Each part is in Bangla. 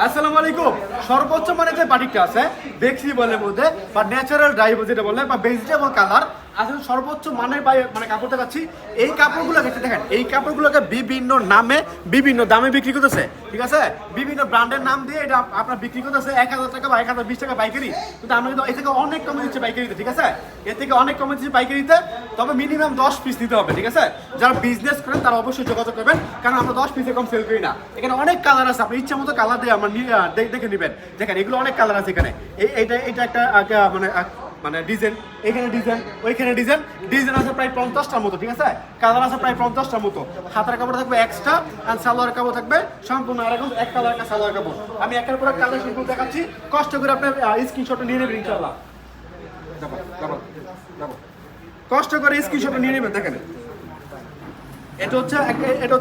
আসসালামু আলাইকুম। সর্বোচ্চ মানে যে বাটিকটা আছে ফ্লেক্সিবলের মধ্যে বা ন্যাচারাল ডাই যেটা বলে বা ভেজিটেবল কালার আসলে সর্বোচ্চ মানের মানে কাপড় দেখাচ্ছি। এই কাপড়গুলোকে দেখেন, এই কাপড়গুলোকে বিভিন্ন নামে বিভিন্ন দামে বিক্রি করতেছে, ঠিক আছে? বিভিন্ন ব্র্যান্ডের নাম দিয়ে এটা আপনার বিক্রি করতেছে 1000 টাকা বা 1020 টাকা পাইকারি। কিন্তু আমরা কিন্তু এ থেকে অনেক কমে দিচ্ছি পাইকারিতে, ঠিক আছে? এর থেকে অনেক কমে দিচ্ছি পাইকারিতে, তবে মিনিমাম 10 পিস নিতে হবে, ঠিক আছে? যারা বিজনেস করেন তারা অবশ্যই যোগাযোগ করবেন, কারণ আমরা 10 পিসে কম সেল করি না। এখানে অনেক কালার আছে, আপনি ইচ্ছা মতো কালার দিয়ে আমার দেখে নেবেন। দেখেন এগুলো অনেক কালার আছে এখানে। এটা একটা মানে ডিজাইন, এখানে ডিজাইন, ওইখানে ডিজাইন আছে প্রায় 50টার মতো, ঠিক আছে? কালার আছে প্রায় 50টার মতো। হাতের কাপড় থাকবে এক্সট্রা আর সালোয়ার কাপড় থাকবে সম্পূর্ণ এরকম এক কালার একটা সালোয়ার কাপড়। আমি একের পর এক কালার শুরু দেখাচ্ছি, কষ্ট করে আপনার স্ক্রিনশট নিয়ে নেবেন ইনশাআল্লাহ। কষ্ট করে স্ক্রিনশট নিয়ে নেবেন। দেখেন এটা হচ্ছে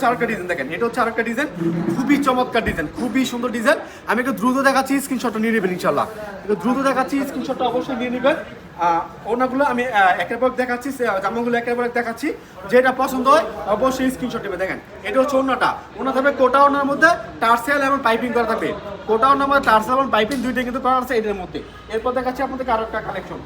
আরেকটা ডিজাইন। দেখেন এটা হচ্ছে আরেকটা ডিজাইন, খুবই চমৎকার ডিজাইন, খুবই সুন্দর ডিজাইন। আমি একটু দ্রুত দেখাচ্ছি, স্ক্রিনশটটা নিয়ে নেবেন ইনশাআল্লাহ। একটু দ্রুত দেখাচ্ছি, স্ক্রিনশটটা অবশ্যই নিয়ে নেবেন। ওনাগুলো আমি একের পর দেখাচ্ছি, জামাগুলো একের পর দেখাচ্ছি। যেটা পছন্দ হয় অবশ্যই স্ক্রিনশট নেবে। দেখেন এটা হচ্ছে ওনাটা, ওনা থাকবে কোটা ওনার মধ্যে টার্সেল এবং পাইপিং করা থাকবে। কোটা ওনার মধ্যে টার্সেল এবং পাইপিং দুইটাই কিন্তু করা আছে এটার মধ্যে। এরপর দেখাচ্ছি আপনাদেরকে আরো একটা কালেকশন।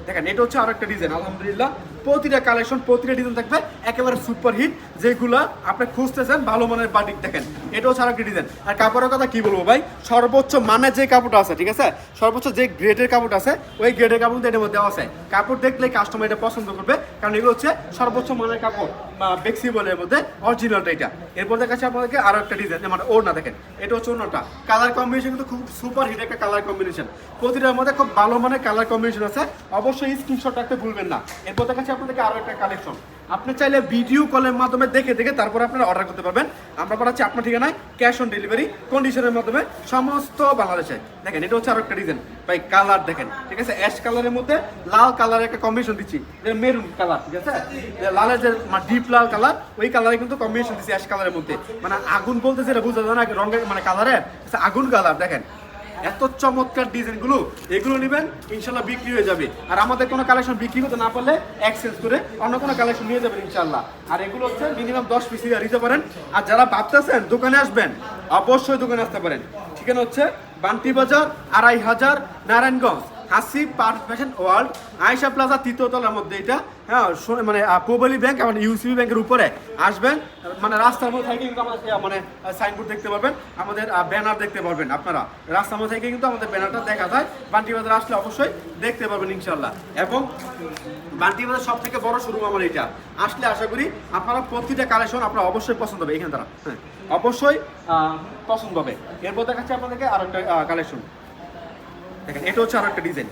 দেখেন এটা হচ্ছে আরেকটা ডিজাইন, আলহামদুলিল্লাহ প্রতিটা কালেকশন প্রতিটা ডিজাইন থাকবে একেবারে সুপার হিট, যেগুলো আপনি খুঁজতেছেন ভালো মানের বাটিক। দেখেন এটা হচ্ছে আরেকটা ডিজাইন। আর কাপড়ের কথা কি বলবো ভাই, সর্বোচ্চ মানের যে কাপড়টা আছে, ঠিক আছে, সর্বোচ্চ যে গ্রেডের কাপড় আছে ওই গ্রেডের কাপড় এটার মধ্যে দেওয়া আছে। কাপড় দেখলে কাস্টমার এটা পছন্দ করবে, কারণ এগুলো হচ্ছে সর্বোচ্চ মানের কাপড় বা ফ্লেক্সিবলের মধ্যে অরিজিনালটা এটা। এরপর দেখাচ্ছি আপনাদেরকে আরো একটা ডিজাইন, মানে ওড়না। দেখেন এটা হচ্ছে ওড়নাটা, কালার কম্বিনেশন কিন্তু খুব সুপার হিট একটা কালার কম্বিনেশন। প্রতিটার মধ্যে খুব ভালো মানের কালার কম্বিনেশন আছে, অবশ্যই স্ক্রিনশট রাখতে ভুলবেন না। এরপর দেখাচ্ছি আপনাদেরকে আরো একটা কালেকশন। আপনি চাইলে ভিডিও কলের মাধ্যমে দেখে তারপরে আপনারা অর্ডার করতে পারবেন। আমরা পাঠাচ্ছি আপনার ঠিকানায় ক্যাশ অন ডেলিভারি কন্ডিশনের মাধ্যমে সমস্ত বাংলাদেশে। দেখেন এটা হচ্ছে আরো একটা ডিজাইন ভাই, কালার দেখেন, ঠিক আছে? অ্যাশ কালারের মধ্যে লাল কালারের একটা কম্বিনেশন দিচ্ছি, মেরুন কালার, ঠিক আছে? লালের যে ডিপ লাল কালার ওই কালারে কিন্তু কম্বিনেশন দিচ্ছি অ্যাশ কালারের মধ্যে। মানে আগুন বলতেছে এটা বুঝা যায় না রঙের, মানে কালারের আগুন কালার। দেখেন এত চমৎকার ডিজাইনগুলো, এগুলো নেবেন ইনশাল্লাহ বিক্রি হয়ে যাবে। আর আমাদের কোনো কালেকশন বিক্রি করতে না পারলে এক্সচেঞ্জ করে অন্য কোনো কালেকশন নিয়ে যাবেন ইনশাল্লাহ। আর এগুলো হচ্ছে মিনিমাম 10 পিস নিতে পারেন। আর যারা ভাবতেছেন দোকানে আসবেন, অবশ্যই দোকানে আসতে পারেন। ঠিকানা হচ্ছে বান্টি বাজার 2500 Narayanganj, Hasib park fashion world, Ayesha plaza তৃতীয় তলার মধ্যে এটা। হ্যাঁ মানে পূবালী ব্যাংক এবং ইউসিবি ব্যাংকের উপরে আসবেন, মানে রাস্তার মধ্যে থেকে কিন্তু আমাদের মানে সাইনবোর্ড দেখতে পারবেন, আমাদের ব্যানার দেখতে পারবেন। আপনারা রাস্তার মধ্যে থেকে কিন্তু আমাদের ব্যানারটা দেখা যায়। বান্টি বাজার আসলে অবশ্যই দেখতে পারবেন ইনশাল্লাহ। এবং বান্টি বাজার সব থেকে বড় শোরুম আমার এটা, আসলে আশা করি আপনারা প্রতিটা কালেকশন আপনারা অবশ্যই পছন্দ হবে এখানে দ্বারা, হ্যাঁ অবশ্যই পছন্দ হবে। এরপর দেখাচ্ছি আপনাদেরকে আরো একটা কালেকশন। দেখেন এটা হচ্ছে আরো একটা ডিজাইন,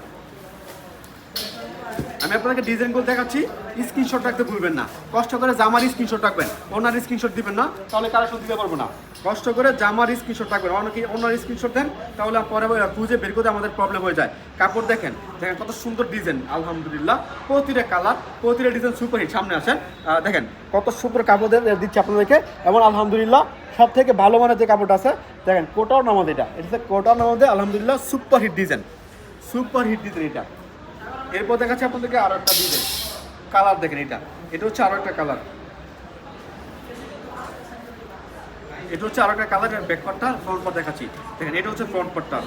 আমি আপনাদেরকে ডিজাইনগুলো দেখাচ্ছি, স্ক্রিনশট রাখতে ভুলবেন না। কষ্ট করে জামার স্ক্রিনশট রাখবেন, ওনার স্ক্রিনশট দিবেন না, তাহলে কালেকশন দিতে পারবো না। কষ্ট করে জামার স্ক্রিনশট রাখবেন, অনেকে ওনার স্ক্রিনশট দেন, তাহলে পরে খুঁজে বের করতে আমাদের প্রবলেম হয়ে যায়। কাপড় দেখেন, দেখেন কত সুন্দর ডিজাইন, আলহামদুলিল্লাহ প্রতিটা কালার প্রতিটা ডিজাইন সুপার হিট। সামনে আসেন, দেখেন কত সুন্দর কাপড় দিচ্ছি আপনাদেরকে। এবং আলহামদুলিল্লাহ সব থেকে ভালো মানের যে কাপড়টা আছে, দেখেন কোটাও নামাজ, এটা হচ্ছে কোটাও নামাজে আলহামদুলিল্লাহ super hit design, super hit design এটা। এরপর দেখাচ্ছি আপনাদেরকে আরো একটা ডিজাইন, কালার দেখেন এটা হচ্ছে আরো একটা কালার, এটা হচ্ছে আরো একটা কালার। ব্যাক পার্টটা ফ্রন্ট পার্ট দেখাচ্ছি, দেখেন এটা হচ্ছে ফ্রন্ট পার্টটা,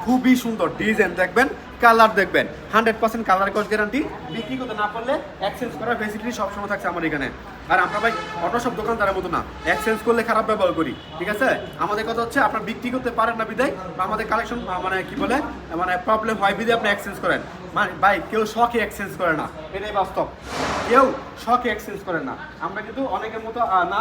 খুবই সুন্দর ডিজাইন দেখবেন, কালার দেখবেন, 100% কালার কস গ্যারান্টি। বিক্রি করতে না পারলে এক্সচেঞ্জ করার ফেসিলিটি সবসময় থাকছে আমার এখানে। আর আমরা ভাই অটো সব দোকানদারের মতো না, এক্সচেঞ্জ করলে খারাপ ব্যবহার করি, ঠিক আছে? আমাদের কথা হচ্ছে আপনার বিক্রি করতে পারেন না বিদায়, বা আমাদের কালেকশন মানে কি বলে মানে প্রবলেম হয় বিদায় আপনি এক্সচেঞ্জ করেন। মানে ভাই কেউ শখে এক্সচেঞ্জ করে না, এটাই বাস্তব, কেউ শখে এক্সচেঞ্জ করে না। আমরা কিন্তু অনেকের মতো না,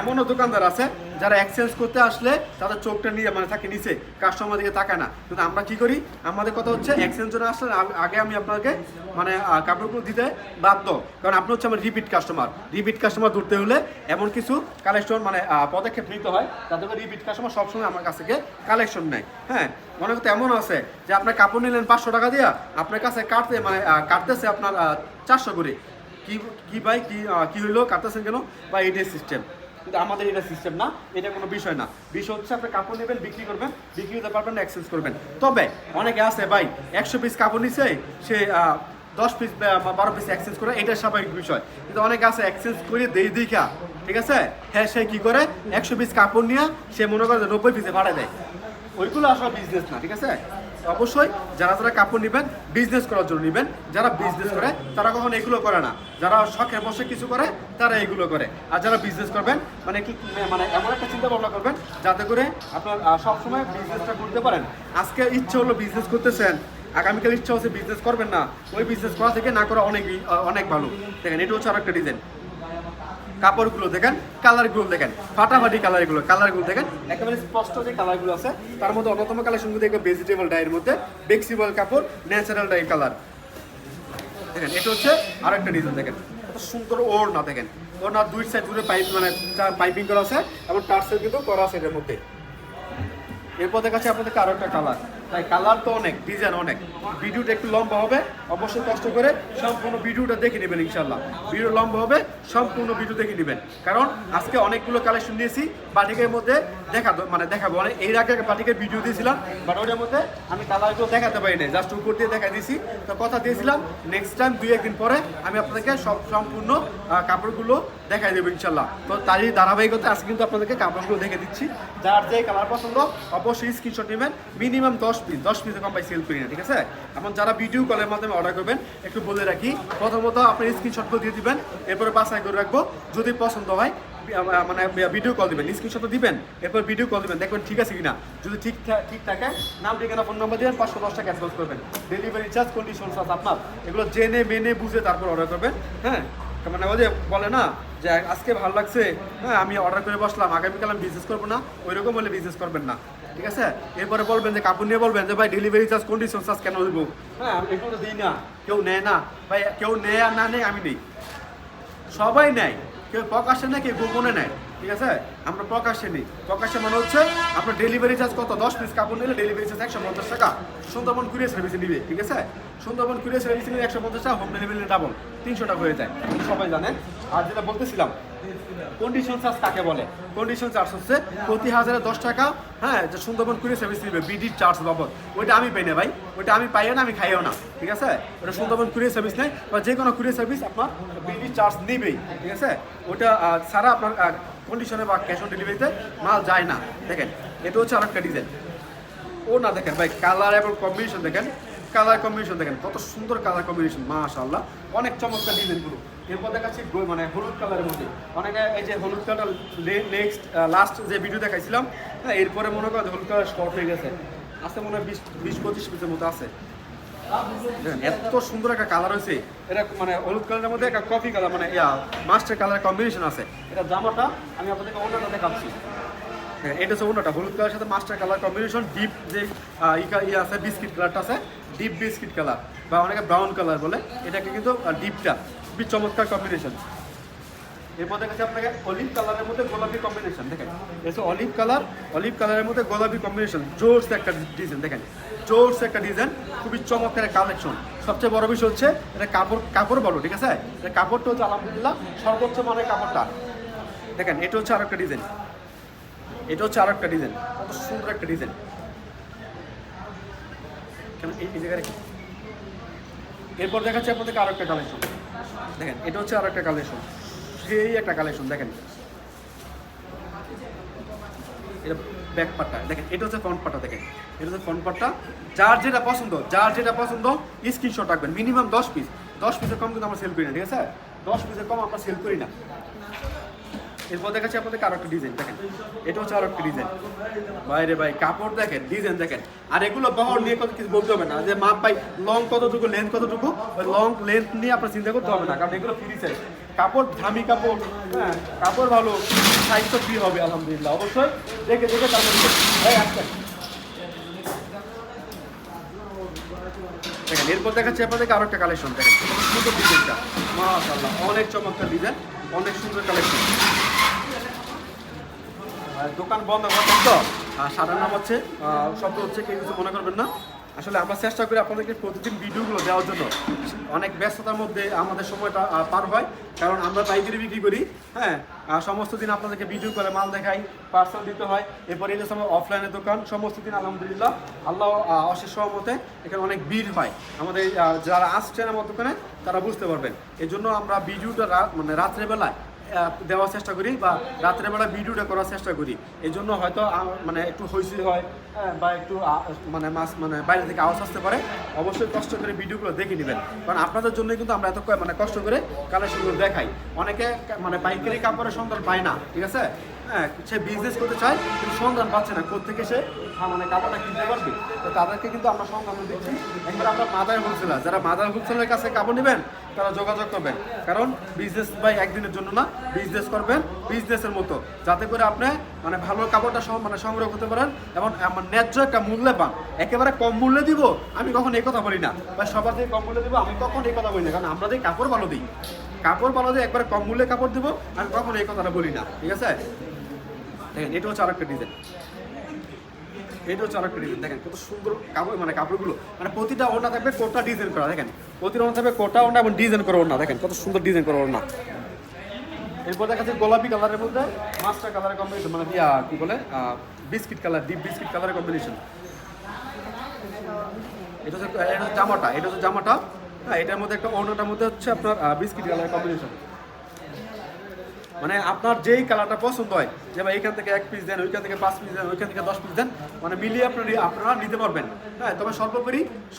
এমনও দোকানদার আছে যারা এক্সচেঞ্জ করতে আসলে তাদের চোখটা নিয়ে মানে থাকে নিচে, কাস্টমার দিকে তাকায় না। কিন্তু আমরা কি করি, আমাদের কথা হচ্ছে এক্সচেঞ্জ জন্য আসলে আগে আমি আপনাকে মানে কাপড়গুলো দিতে বাধ্য, কারণ আপনি হচ্ছে আমার রিপিট কাস্টমার ধরতে হলে এমন কিছু কালেকশন মানে পদক্ষেপ নিতে হয়, তাদেরকে রিপিট কাস্টমার সবসময় আমার কাছ থেকে কালেকশন নেয়। হ্যাঁ অনেক তো এমন আছে যে আপনার কাপড় নিলেন 500 টাকা দিয়ে, আপনার কাছে কাটতেছে আপনার 400 করে। কি ভাই কি হইলো, কাটতেছেন কেন? বা এটাই সিস্টেম। কিন্তু আমাদের এটা সিস্টেম না, এটা কোনো বিষয় না। বিষয় হচ্ছে আপনি কাপড় নেবেন, বিক্রি করবেন, বিক্রি করতে পারবেন না, এক্সচেঞ্জ করবেন। তবে অনেকে আছে ভাই 100 পিস কাপড় নিছে, সে 10 পিস 12 পিস এক্সচেঞ্জ করে, এটা স্বাভাবিক বিষয়। কিন্তু অনেকে আছে এক্সচেঞ্জ করে দেখা ঠিক আছে, হ্যাঁ সে কি করে 100 পিস কাপড় নিয়ে সে মনে করে 90 পিসে ভাড়া দেয়, ওইগুলো আসলে বিজনেস না। ঠিক আছে, অবশ্যই যারা যারা কাপড় নেবেন বিজনেস করার জন্য নেবেন, যারা বিজনেস করে তারা কখনো এগুলো করে না, যারা শখের বসে কিছু করে তারা এগুলো করে। আর যারা বিজনেস করবেন মানে কি মানে এমন একটা চিন্তা ভাবনা করবেন যাতে করে আপনার সবসময় বিজনেসটা করতে পারেন। আজকে ইচ্ছে হলো বিজনেস করতেছেন, আগামীকাল ইচ্ছা হচ্ছে বিজনেস করবেন না, ওই বিজনেস করা থেকে না করা অনেক অনেক ভালো। দেখেন এটা হচ্ছে আরেকটা ডিজাইন, কাপড়গুলো দেখেন, কালারগুলো দেখেন, ফাটাফাটি কালারগুলো দেখেন, একেবারে স্পষ্ট যে কালারগুলো আছে তার মধ্যে অন্যতম কালেকশনগুলো দেখবেন ভেজিটেবল ডাইয়ের মধ্যে ফ্লেক্সিবল কাপড়, ন্যাচারাল ডাই কালার। দেখেন এটা হচ্ছে আরেকটা ডিজাইন, দেখেন কত সুন্দর ওড়না, দেখেন ওড়না দুই সাইড জুড়ে পাইপ মানে পাইপিং করা আছে এবং টার্সেল কিন্তু করা আছে এর মধ্যে। এরপর দেখাচ্ছি আপনাদেরকে আরো একটা কালার, তাই কালার তো অনেক, ডিজাইন অনেক। ভিডিওটা একটু লম্বা হবে, অবশ্যই কষ্ট করে সম্পূর্ণ ভিডিওটা দেখে নেবেন ইনশাল্লাহ। ভিডিও লম্বা হবে, সম্পূর্ণ ভিডিও দেখে নেবেন, কারণ আজকে অনেকগুলো কালেকশন নিয়েছি বাটিকের মধ্যে দেখাবো অনেক। এর আগে বাটিকের ভিডিও দিয়েছিলাম, বাট ওটার মধ্যে আমি কালারগুলো দেখাতে পারি নাই, জাস্ট উপর দিয়ে দেখা দিয়েছি। তো কথা দিয়েছিলাম নেক্সট টাইম 2-1 দিন পরে আমি আপনাদেরকে সম্পূর্ণ কাপড়গুলো দেখাই দেবো ইনশাল্লাহ। তো তারই ধারাবাহিকতা আজকে কিন্তু আপনাদেরকে কাপড়গুলো দেখে দিচ্ছি। যার যে কালার পছন্দ অবশ্যই স্ক্রিনশট নেবেন, মিনিমাম 10 পিসে কম পাই সেল করি না। ঠিক আছে, এখন যারা ভিডিও কলের মাধ্যমে অর্ডার করবেন একটু বলে রাখি, প্রথমত আপনি স্ক্রিনশটগুলো দিয়ে দিবেন, এরপরে বাছাই করে রাখবো, যদি পছন্দ হয় মানে ভিডিও কল দিবেন, স্ক্রিনশট দিবেন, এরপর ভিডিও কল দিবেন, দেখবেন ঠিক আছে কিনা। যদি ঠিক থাকে নাম ঠিকানা ফোন নাম্বার দিবেন, 510 টাকা অ্যাডভান্স করবেন। ডেলিভারি চার্জ কন্ডিশন আছে আপনার, এগুলো জেনে মেনে বুঝে তারপর অর্ডার করবেন। হ্যাঁ, মানে ওই যে বলে না যে আজকে ভালো লাগছে, হ্যাঁ আমি অর্ডার করে বসলাম, আগামীকাল আমি বিজনেস করবো না, ওইরকম হলে বিজনেস করবেন না। ঠিক আছে, এরপরে বলবেন যে কাপড় নিয়ে বলবেন যে ভাই ডেলিভারি চার্জ কন্ডিশন চার্জ কেন দেবো, হ্যাঁ আমি এগুলো দিই না, কেউ নেয় না ভাই, কেউ নেয় আর না নেয় আমি নেই, সবাই নেয়, কেউ প্রকাশ্যে নেয়, কেউ গোপনে নেয়। ঠিক আছে, আমরা প্রকাশ্যে নিই, প্রকাশ্যে মানে হচ্ছে আপনার ডেলিভারি চার্জ কত, 10 পিস কাপড় নিলে ডেলিভারি চার্জ 150 টাকা, সুন্দরবন কুরিয়ার সার্ভিসে নিবে। ঠিক আছে, সুন্দরবন কুরিয়ার সার্ভিসে নিলে 150 টাকা, হোম ডেলিভারি ডাবল 300 টাকা হয়ে যায়, সবাই জানেন। আর যেটা বলতেছিলাম কন্ডিশন চার্জ কাকে বলে, কন্ডিশন চার্জ হচ্ছে প্রতি 1010 টাকা, হ্যাঁ যে সুন্দরবন কুরিয়ার সার্ভিস নিবে বিডির চার্জ বাবদ, ওইটা আমি পাই না ভাই, ওইটা আমি পাইও না, আমি খাইও না। ঠিক আছে, ওটা সুন্দরবন কুরিয়ার সার্ভিস নেই বা যে কোনো কুরিয়ার সার্ভিস আপনার বিডির চার্জ নিবেই। ঠিক আছে, ওটা ছাড়া আপনার কন্ডিশনে বা ক্যাশ অন ডেলিভারিতে মাল যায় না। দেখেন এটা হচ্ছে আরেকটা ডিজাইন, ও না দেখেন ভাই কালার এবং কম্বিনেশন দেখেন, কালার কম্বিনেশন দেখেন কত সুন্দর কালার কম্বিনেশন, মাশাআল্লাহ অনেক চমৎকার ডিজাইনগুলো। এরপর দেখাচ্ছি মানে হলুদ কালারের মধ্যে, অনেকে এই যে হলুদ কালার নেক্সট লাস্ট যে ভিডিও দেখাইছিলাম, হ্যাঁ এরপরে মনে করেন হলুদ কালার শর্ট হয়ে গেছে, আছে মনে হয় 20-25 পিসের মতো আছে। এত সুন্দর একটা কালার হয়েছে, এটা মানে হলুদ কালারের মধ্যে একটা কফি কালার মানে মাস্টার কালার কম্বিনেশন আছে। এটা জামাটা আমি আপনাদেরকে অন্যটা দেখাচ্ছি, হ্যাঁ এটা হচ্ছে অন্যটা হলুদ কালারের সাথে মাস্টার কালার কম্বিনেশন, ডিপ যে আছে বিস্কিট কালারটা আছে, ডিপ বিস্কিট কালার বা অনেকে ব্রাউন কালার বলে, এটাকে কিন্তু ডিপটা খুবই চমৎকার কম্বিনেশন। এরপর দেখাচ্ছি আপনাকে অলিভ কালারের মধ্যে গোলাপি কম্বিনেশন, দেখেন এটা অলিভ কালারের মধ্যে গোলাপি কম্বিনেশন, জোরস একটা ডিজাইন, দেখেন জোরস একটা ডিজাইন, খুবই চমৎকার কালেকশন। সবচেয়ে বড় বিষয় হচ্ছে এটা কাপড় বলো। ঠিক আছে, এটা কাপড়টা হচ্ছে আলহামদুলিল্লাহ সর্বোচ্চ মানের কাপড়টা। দেখেন এটা হচ্ছে আরেকটা ডিজাইন, কত সুন্দর একটা ডিজাইন, কেন এই জায়গায় রেখে। এরপর দেখাচ্ছি আপনাদেরকে আরো একটা কালেকশন, দেখেন এটা হচ্ছে আরো একটা কালেকশন, সেই একটা কালেকশন। দেখেন এটা ব্যাক পার্টটা, দেখেন এটা হচ্ছে ফ্রন্ট পার্টটা, দেখেন এটা হচ্ছে ফ্রন্ট পার্টটা। যার যেটা পছন্দ স্ক্রিনশট রাখবেন, মিনিমাম 10 পিসের কম কিন্তু আমরা সেল করি না। ঠিক আছে, 10 পিসের কম আমরা সেল করি না। এরপর দেখাচ্ছি আপনাদেরকে আরো একটা ডিজাইন, দেখেন এটা হচ্ছে আরো একটা ডিজাইন, বাইরে ভাই কাপড় দেখেন, ডিজাইন দেখেন। আর এগুলো বহর নিয়ে কত কিছু বলতে হবে না, যে মাপ পাই লং কতটুকু লেন্থ কতটুকু, ওই লং লেন্থ নিয়ে আপনার চিন্তা করতে হবে না, কারণ এগুলো ফ্রি সাইজ কাপড়, দামি কাপড়, হ্যাঁ কাপড় ভালো, সাইজ তো ফ্রি হবে আলহামদুলিল্লাহ। অবশ্যই দেখে তারপর দেখেন। এরপর দেখাচ্ছি আপনাদেরকে আরো একটা কালেকশন, দেখেন সুন্দর ডিজাইনটা, মাশাআল্লাহ অনেক চমৎকার ডিজাইন, অনেক সুন্দর কালেকশন। দোকান বন্ধ করবেন তো, সারার নাম হচ্ছে শব্দ হচ্ছে, কেউ কিছু মনে করবেন না। আসলে আমরা চেষ্টা করি আপনাদেরকে প্রতিদিন ভিডিওগুলো দেওয়ার জন্য, অনেক ব্যস্ততার মধ্যে আমাদের সময়টা পার হয়, কারণ আমরা পাইকারি বিক্রি করি। হ্যাঁ, সমস্ত দিন আপনাদেরকে ভিডিও করে মাল দেখাই, পার্সেল দিতে হয়। এরপরে এই যে আমার অফলাইনের দোকান, সমস্ত দিন আলহামদুলিল্লাহ আল্লাহ অশেষ সহমতে এখানে অনেক ভিড় হয়। আমাদের যারা আসছেন আমার দোকানে তারা বুঝতে পারবেন, এই জন্য আমরা ভিডিওটা মানে রাত্রেবেলায় দেওয়ার চেষ্টা করি বা রাত্রেবেলা ভিডিওটা করার চেষ্টা করি। এই জন্য হয়তো মানে একটু হইচই হয়, বা একটু মানে বাইরে থেকে আওয়াজ আসতে পারে। অবশ্যই কষ্ট করে ভিডিওগুলো দেখে নেবেন, কারণ আপনাদের জন্য কিন্তু আমরা এত মানে কষ্ট করে কালেকশনগুলো দেখাই। অনেকে মানে পাইকারি কাপড়ের সন্ধান পায় না, ঠিক আছে, হ্যাঁ, সে বিজনেস করতে চায় কিন্তু সন্ধান পাচ্ছে না কোত্থেকে সে মানে কাপড়টা কিনতে পারবে। তো তাদেরকে কিন্তু আমরা সন্ধান দিচ্ছি। একবার আমরা মাদার হোলসেলার, যারা মাদার হোলসেলারের কাছে কাপড় নেবেন তারা যোগাযোগ করবেন, কারণ বিজনেস ভাই একদিনের জন্য না, বিজনেস করবেন বিজনেসের মতো, যাতে করে আপনি মানে ভালো কাপড়টা মানে সংগ্রহ করতে পারেন এবং আমার ন্যায্য একটা মূল্যে পান। একেবারে কম মূল্যে দিব আমি কখন এই কথা বলি না, বা সবার থেকে কম মূল্যে দিব আমি কখন এই কথা বলি না, কারণ আমরা দিই কাপড় ভালো দিই, কাপড় ভালো দিই, একবারে কম মূল্যে কাপড় দিব আমি কখন এই কথাটা বলি না, ঠিক আছে। দেখেন এটা হচ্ছে আরেকটা ডিজাইন, এটা হচ্ছে আরেকটা ডিজাইন। দেখেন কত সুন্দর কাপড়, মানে কাপড়গুলো মানে প্রতিটা ওড়না থাকবে কোটা ডিজাইন করা। দেখেন প্রতিটা ওড়না থাকবে কোটা ওড়না এবং ডিজাইন করা ওড়না। দেখেন কত সুন্দর ডিজাইন করা ওড়না। এরপর দেখা যাচ্ছে গোলাপি কালারের মধ্যে মাস্টার কালারের কম্বিনেশন, মানে কি বলে বিস্কিট কালার, ডিপ বিস্কিট কালারের কম্বিনেশন। এটা হচ্ছে জামাটা, এটা হচ্ছে জামাটা, হ্যাঁ, এটার মধ্যে একটা ওড়নাটার মধ্যে হচ্ছে আপনার বিস্কিট কালারের কম্বিনেশন। মানে আপনার যেই কালারটা পছন্দ হয়, যে ভাই এখান থেকে 1 পিস দেন, ওইখান থেকে 5 পিস দেন, ওইখান থেকে 10 পিস দেন, মানে মিলিয়ে আপনারা নিতে পারবেন, হ্যাঁ। তবে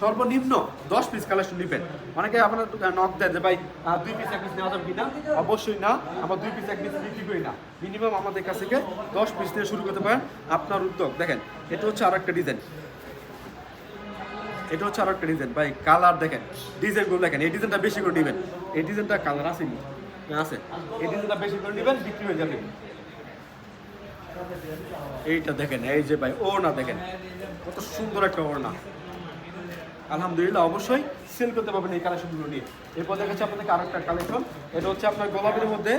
সর্বনিম্ন 10 পিস কালেকশন নেবেন। অনেকে আপনার নক দেয় যে ভাই 2 পিস 1 পিস নেওয়া যাবে কিনা, অবশ্যই না, আমরা 2 পিস 1 পিস বিক্রি করি না, মিনিমাম আমাদের কাছ থেকে 10 পিস থেকে শুরু করতে পারেন, আপনার উদ্যোগ। দেখেন এটা হচ্ছে আরেকটা ডিজাইন, এটা হচ্ছে আরেকটা ডিজাইন ভাই, কালার দেখেন, ডিজাইনগুলো দেখেন, এই ডিজাইনটা বেশি করে নেবেন, এই ডিজাইনটা কালার আসেনি আছে, এই ডিজাইনটা বেশি করে নেবেন, বিক্রি হয়ে যাবে। এইটা দেখেন, এই যে ভাই ওড়না দেখেন কত সুন্দর একটা ওড়না, আলহামদুলিল্লাহ। অবশ্যই সেল করতে পারবেন এই কালেকশনগুলো নিয়ে। এরপর দেখাচ্ছি আপনাদেরকে আরেকটা কালেকশন, এটা হচ্ছে আপনার গোলাপের মধ্যে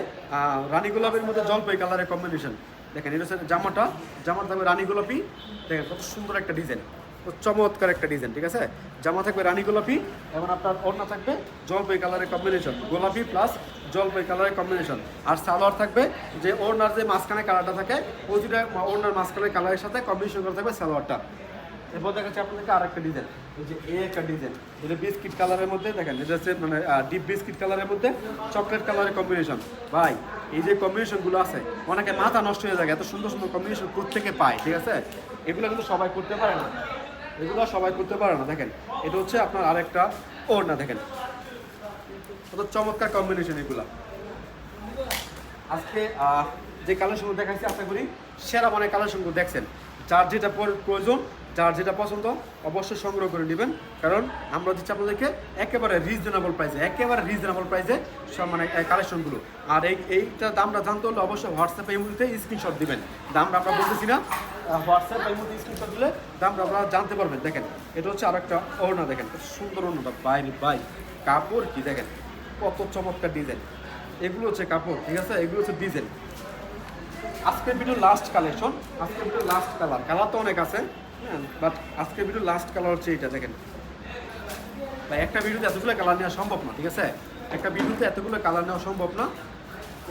রানী গোলাপের মধ্যে জলপাই কালারের কম্বিনেশন। দেখেন এটা হচ্ছে জামাটা থাকবে রানী গোলাপি। দেখেন কত সুন্দর একটা ডিজাইন, চমৎকার একটা ডিজাইন, ঠিক আছে। জামা থাকবে রানী গোলাপি এবং আপনার ওড়না থাকবে জলপাই কালারের কম্বিনেশন, গোলাপি প্লাস জলপাই কালারের কম্বিনেশন। আর সালোয়ার থাকবে যে ওড়নার যে মাঝখানে কালারটা থাকে, প্রতিটা ওড়নার মাঝখানের কালারের সাথে কম্বিনেশন করে থাকবে সালোয়ারটা। এরপর দেখাচ্ছি আপনাদেরকে আরেকটা ডিজাইন, এই যে এই একটা ডিজাইন, এটা বিস্কিট কালারের মধ্যে। দেখেন এটা হচ্ছে মানে ডিপ বিস্কিট কালারের মধ্যে চকলেট কালারের কম্বিনেশন। ভাই এই যে কম্বিনেশনগুলো আছে, অনেকে মাথা নষ্ট হয়ে যায়, এত সুন্দর সুন্দর কম্বিনেশন কোত্থেকে পায়, ঠিক আছে। এগুলো কিন্তু সবাই করতে পারে না, এগুলো সবাই করতে পারে না। দেখেন এটা হচ্ছে আপনার আরেকটা ওড়না, দেখেন কত চমৎকার কম্বিনেশন এগুলা। আজকে যে কালেকশনগুলো দেখাচ্ছি আশা করি সেরা মানে কালেকশনগুলো দেখছেন। যার যেটা প্রয়োজন, যার যেটা পছন্দ অবশ্যই সংগ্রহ করে নেবেন, কারণ আমরা দিচ্ছি আপনাদেরকে একেবারে রিজনেবল প্রাইসে সব মানে কালেকশনগুলো। আর এইটা দামটা জানতে হলে অবশ্যই হোয়াটসঅ্যাপে এই মুহূর্তে স্ক্রিনশট দিবেন, দামটা আমরা বলতেছি না, হোয়াটসঅ্যাপ এই মুহূর্তে স্ক্রিনশট দিলে দামটা আপনারা জানতে পারবেন। দেখেন এটা হচ্ছে আরেকটা ওড়না, দেখেন কত সুন্দর ওড়নাটা, ভাই কাপড় কি দেখেন কত চমৎকার ডিজাইন। এগুলো হচ্ছে কাপড়, ঠিক আছে, এগুলো হচ্ছে ডিজাইন। আজকের ভিডিও লাস্ট কালেকশন, আজকের ভিডিও লাস্ট কালার তো অনেক আছে, হ্যাঁ, বাট আজকের ভিডিও লাস্ট কালার হচ্ছে এইটা। দেখেন ভাই একটা ভিডিওতে এতগুলো কালার নেওয়া সম্ভব না, ঠিক আছে, একটা ভিডিওতে এতগুলো কালার নেওয়া সম্ভব না।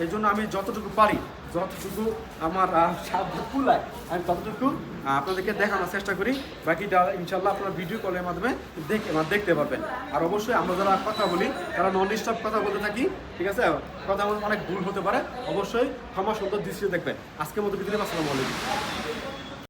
এই জন্য আমি যতটুকু পারি, যতটুকু আমার সাধ্য কুলায় আমি ততটুকু আপনাদেরকে দেখানোর চেষ্টা করি। বাকিটা ইনশাল্লাহ আপনারা ভিডিও কলের মাধ্যমে দেখতে পারবেন। আর অবশ্যই আমরা যারা কথা বলি তারা নন স্টপ কথা বলতে থাকি, ঠিক আছে, কথা অনেক ভুল হতে পারে, অবশ্যই ক্ষমা সুন্দর দৃষ্টি দেখবেন। আজকের মতো ভিডিও আসসালামু আলাইকুম।